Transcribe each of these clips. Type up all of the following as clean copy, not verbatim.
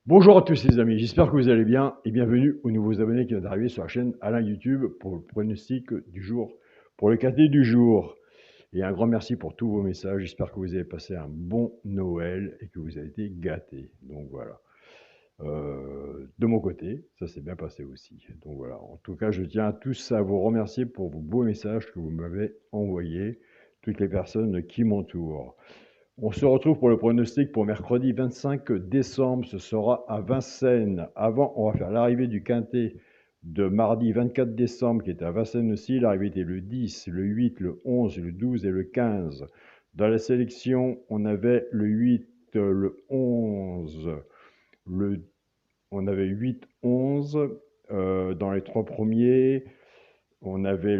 Bonjour à tous les amis, j'espère que vous allez bien et bienvenue aux nouveaux abonnés qui viennent d'arriver sur la chaîne Alain YouTube pour le pronostic du jour, pour le quintet du jour. Et un grand merci pour tous vos messages, j'espère que vous avez passé un bon Noël et que vous avez été gâtés. Donc voilà. De mon côté, ça s'est bien passé aussi. Donc voilà, en tout cas, je tiens tous à vous remercier pour vos beaux messages que vous m'avez envoyés, toutes les personnes qui m'entourent. On se retrouve pour le pronostic pour mercredi 25 décembre. Ce sera à Vincennes. Avant, on va faire l'arrivée du quintet de mardi 24 décembre qui est à Vincennes aussi. L'arrivée était le 10, le 8, le 11, le 12 et le 15. Dans la sélection, on avait le 8, le 11, on avait 8, 11. Dans les trois premiers, on avait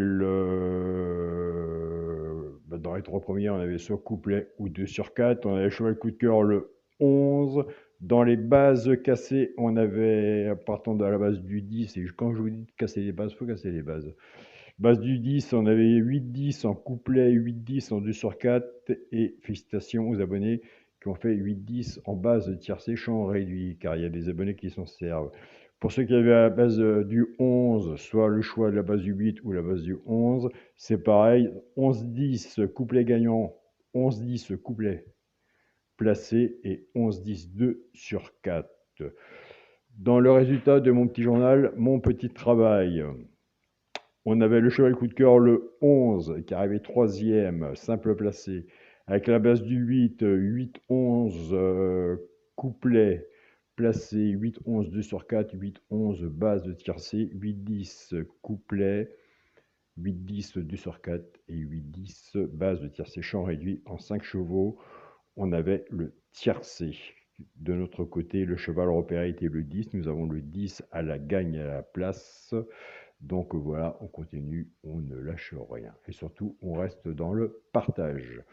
dans les trois premiers, on avait soit couplet ou 2 sur 4. On avait cheval coup de cœur le 11. Dans les bases cassées, on avait, partant de la base du 10, et quand je vous dis de casser les bases, il faut casser les bases. Base du 10, on avait 8-10 en couplet, 8-10 en 2 sur 4. Et félicitations aux abonnés qui ont fait 8-10 en base de tiercé champ réduit, car il y a des abonnés qui s'en servent. Pour ceux qui avaient à la base du 11, soit le choix de la base du 8 ou la base du 11, c'est pareil. 11-10 couplet gagnant, 11-10 couplet placé et 11-10 2 sur 4. Dans le résultat de mon petit journal, mon petit travail, on avait le cheval coup de cœur le 11 qui arrivait troisième, simple placé, avec la base du 8, 8-11 couplet placé, 8-11 2 sur 4, 8-11 base de tiercé, 8-10 couplet, 8-10 2 sur 4 et 8-10 base de tiercé champ réduit en 5 chevaux. On avait le tiercé. De notre côté, le cheval repéré était le 10. Nous avons le 10 à la gagne à la place. Donc voilà, on continue, on ne lâche rien. Et surtout, on reste dans le partage.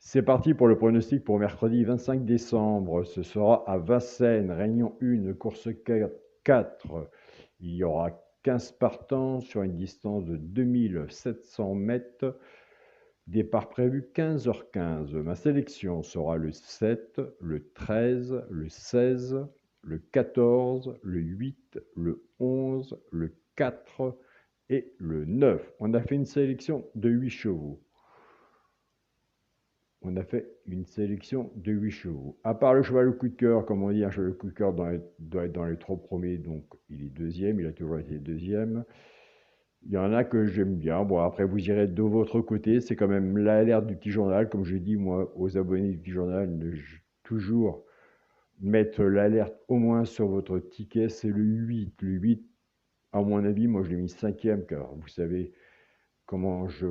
C'est parti pour le pronostic pour mercredi 25 décembre. Ce sera à Vincennes, Réunion 1, course 4. Il y aura 15 partants sur une distance de 2700 mètres. Départ prévu 15h15. Ma sélection sera le 7, le 13, le 16, le 14, le 8, le 11, le 4 et le 9. On a fait une sélection de 8 chevaux. On a fait une sélection de 8 chevaux. À part le cheval au coup de cœur, comme on dit, un cheval au coup de cœur doit être dans les 3 premiers, donc il est deuxième, il a toujours été deuxième. Il y en a que j'aime bien. Bon, après, vous irez de votre côté. C'est quand même l'alerte du petit journal. Comme je dis, moi, aux abonnés du petit journal, de toujours mettre l'alerte au moins sur votre ticket. C'est le 8. Le 8, à mon avis, moi, je l'ai mis cinquième, car vous savez comment je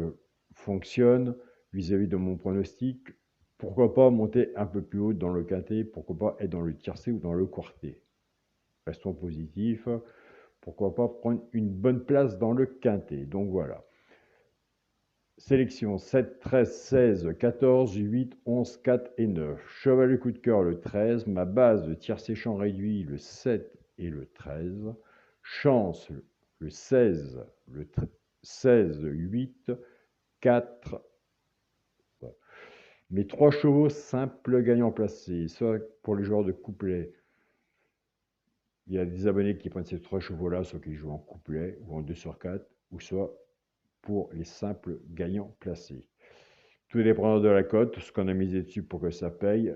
fonctionne vis-à-vis de mon pronostic. Pourquoi pas monter un peu plus haut dans le quintet? Pourquoi pas être dans le tiercé ou dans le quartet? Restons positifs. Pourquoi pas prendre une bonne place dans le quintet? Donc voilà. Sélection 7, 13, 16, 14, 8, 11, 4 et 9. Cheval coup de cœur le 13. Ma base de tiercé champ réduit le 7 et le 13. Chance le 16, le 16, 8, 4. Mes 3 chevaux simples gagnants placés. Soit pour les joueurs de couplet. Il y a des abonnés qui prennent ces 3 chevaux-là, soit qui jouent en couplet ou en 2 sur 4, ou soit pour les simples gagnants placés. Tout dépendant de la cote, ce qu'on a misé dessus pour que ça paye,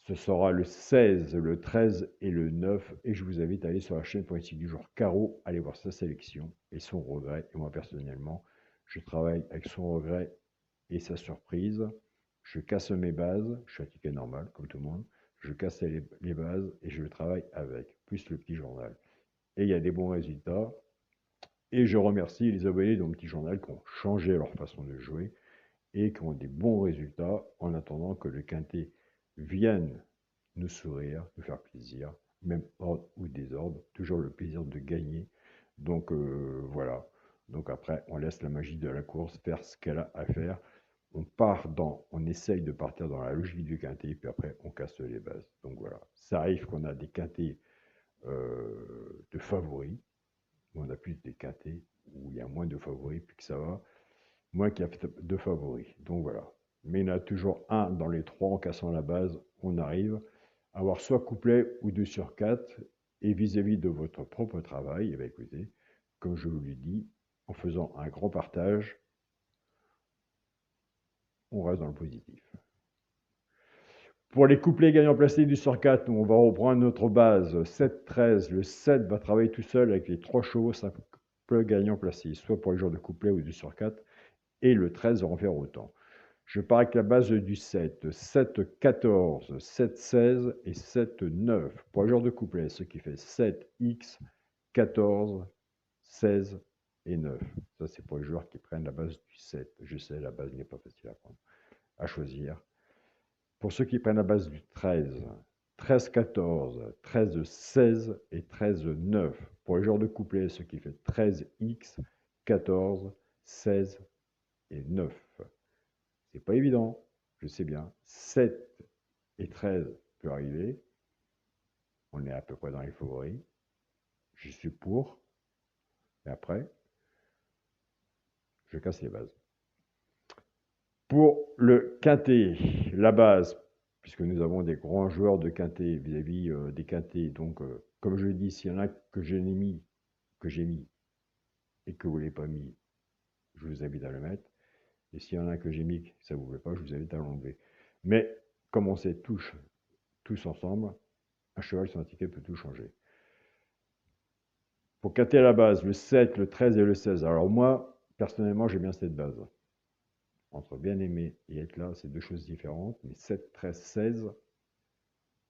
ce sera le 16, le 13 et le 9. Et je vous invite à aller sur la chaîne Pronostic du jour Caro, aller voir sa sélection et son regret. Et moi, personnellement, je travaille avec son regret et sa surprise. Je casse mes bases, je suis à ticket normal, comme tout le monde. Je casse les bases et je travaille avec, plus le petit journal. Et il y a des bons résultats. Et je remercie les abonnés de mon petit journal qui ont changé leur façon de jouer et qui ont des bons résultats en attendant que le quintet vienne nous sourire, nous faire plaisir, même ordre ou désordre, toujours le plaisir de gagner. Donc voilà. Donc après, on laisse la magie de la course faire ce qu'elle a à faire. On essaye de partir dans la logique du quintet, puis après, on casse les bases. Donc voilà. Ça arrive qu'on a des quintets de favoris, on a plus des quintets où il y a moins de favoris, puis que ça va. Moins qu'il y a de favoris. Donc voilà. Mais il y en a toujours un dans les trois en cassant la base, on arrive avoir soit couplet ou 2 sur 4. Et vis-à-vis de votre propre travail, eh bien, écoutez, comme je vous l'ai dit, en faisant un grand partage, on reste dans le positif. Pour les couplets gagnants placés du sur 4, on va reprendre notre base 7-13. Le 7 va travailler tout seul avec les 3 chevaux simples gagnants placés, soit pour les jours de couplet ou du sur 4. Et le 13 va en faire autant. Je pars avec la base du 7, 7-14, 7-16 et 7-9. Pour les jours de couplet, ce qui fait 7x, 14, 16 et 9. Ça, c'est pour les joueurs qui prennent la base du 7. Je sais, la base n'est pas facile à prendre, à choisir. Pour ceux qui prennent la base du 13, 13-14, 13-16 et 13-9. Pour les joueurs de couplet, ce qui fait 13x, 14, 16 et 9. C'est pas évident, je sais bien. 7 et 13 peut arriver. On est à peu près dans les favoris. Je suis pour. Et après, je casse les bases. Pour le quintet, la base, puisque nous avons des grands joueurs de quintet vis-à-vis des quintets. Donc, comme je l'ai dit, s'il y en a que j'ai mis, et que vous ne l'avez pas mis, je vous invite à le mettre. Et s'il y en a que j'ai mis, que ça ne vous plaît pas, je vous invite à l'enlever. Mais comme on sait tous ensemble, un cheval sur un ticket peut tout changer. Pour quinter à la base, le 7, le 13 et le 16. Alors moi, personnellement, j'aime bien cette base. Entre bien aimer et être là, c'est deux choses différentes. Mais 7, 13, 16,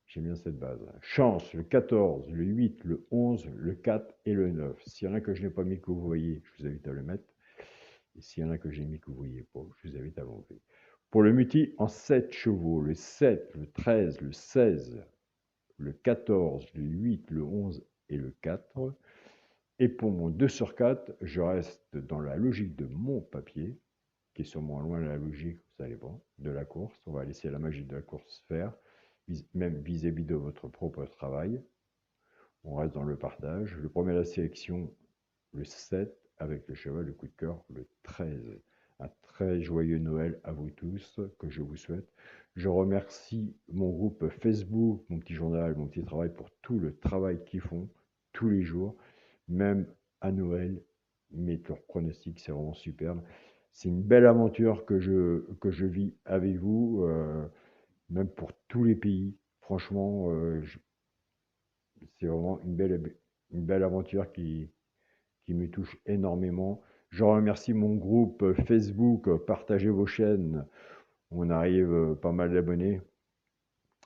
j'aime bien cette base. Chance, le 14, le 8, le 11, le 4 et le 9. S'il y en a que je n'ai pas mis que vous voyez, je vous invite à le mettre. Et s'il y en a que j'ai mis que vous voyez pas, je vous invite à l'enlever. Pour le multi en 7 chevaux, le 7, le 13, le 16, le 14, le 8, le 11 et le 4. Et pour mon 2 sur 4, je reste dans la logique de mon papier, qui est sûrement loin de la logique, vous savez pas, de la course. On va laisser la magie de la course faire, même vis-à-vis de votre propre travail. On reste dans le partage. Le premier à la sélection, le 7, avec le cheval, le coup de cœur, le 13. Un très joyeux Noël à vous tous, que je vous souhaite. Je remercie mon groupe Facebook, mon petit journal, mon petit travail pour tout le travail qu'ils font tous les jours, même à Noël. Ils mettent leurs pronostics, c'est vraiment superbe. C'est une belle aventure que je vis avec vous, même pour tous les pays. Franchement, c'est vraiment une belle aventure qui me touche énormément. Je remercie mon groupe Facebook, partagez vos chaînes. On arrive pas mal d'abonnés.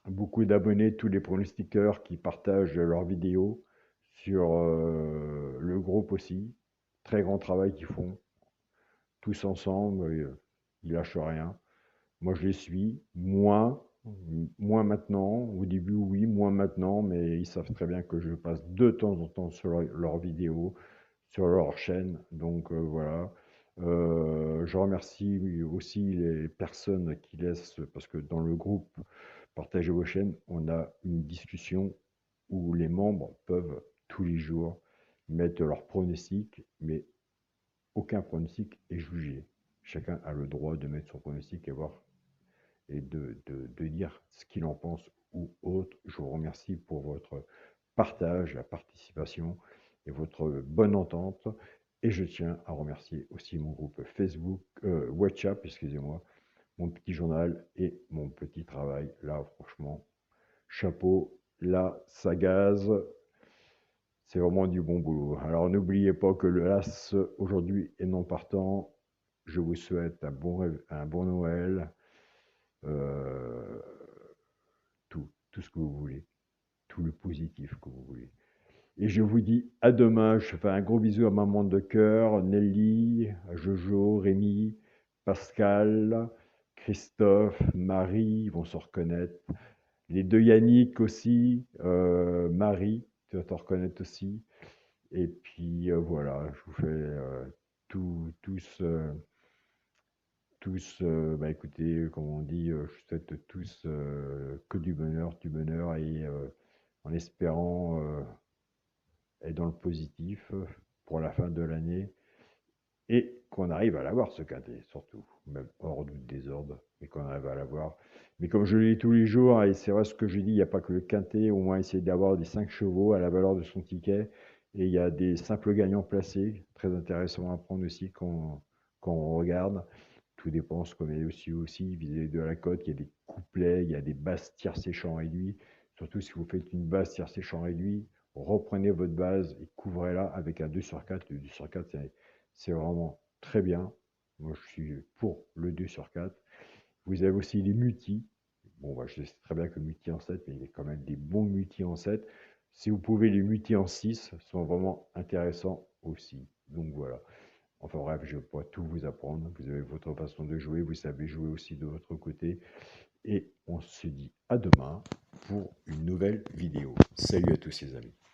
Beaucoup d'abonnés, tous les pronostiqueurs qui partagent leurs vidéos sur le groupe aussi. Très grand travail qu'ils font. Tous ensemble, ils lâchent rien. Moi, je les suis. Moins maintenant. Au début, oui, moins maintenant, mais ils savent très bien que je passe de temps en temps sur leurs vidéos, sur leur chaîne. Donc voilà. Je remercie aussi les personnes qui laissent, parce que dans le groupe Partagez vos chaînes, on a une discussion où les membres peuvent tous les jours mettre leur pronostic, mais aucun pronostic est jugé. Chacun a le droit de mettre son pronostic et voir et de dire ce qu'il en pense ou autre. Je vous remercie pour votre partage, la participation et votre bonne entente. Et je tiens à remercier aussi mon groupe Facebook, WhatsApp, excusez-moi, mon petit journal et mon petit travail. Là, franchement, chapeau, là, ça gaze. C'est vraiment du bon boulot. Alors n'oubliez pas que le As aujourd'hui est non partant. Je vous souhaite un bon Noël. Euh, tout ce que vous voulez. Tout le positif que vous voulez. Et je vous dis à demain. Je fais un gros bisou à maman de cœur, Nelly, à Jojo, Rémi, Pascal, Christophe, Marie, ils vont se reconnaître. Les deux Yannick aussi, Marie, tu vas te reconnaître aussi. Et puis voilà, je vous fais bah écoutez, comme on dit, je vous souhaite tous que du bonheur et en espérant être dans le positif pour la fin de l'année et qu'on arrive à l'avoir ce quintet, surtout, même hors du désordre. et qu'on arrive à l'avoir. Mais comme je le dis tous les jours, et c'est vrai ce que je dis, il n'y a pas que le quintet, au moins essayer d'avoir des 5 chevaux à la valeur de son ticket. Et il y a des simples gagnants placés, très intéressants à prendre aussi quand on regarde. Tout dépend, ce qu'on est aussi vis-à-vis de la cote. Il y a des couplets, il y a des basses tierces séchants réduits. Surtout si vous faites une basse tierce séchant réduit, reprenez votre base et couvrez-la avec un 2 sur 4. Le 2 sur 4, c'est vraiment très bien. Moi, je suis pour le 2 sur 4. Vous avez aussi les mutis. Bon, bah, je sais très bien que mutis en 7, mais il y a quand même des bons mutis en 7. Si vous pouvez, les mutis en 6 sont vraiment intéressants aussi. Donc voilà. Enfin bref, je ne vais pas tout vous apprendre. Vous avez votre façon de jouer. Vous savez jouer aussi de votre côté. Et on se dit à demain pour une nouvelle vidéo. Salut à tous les amis.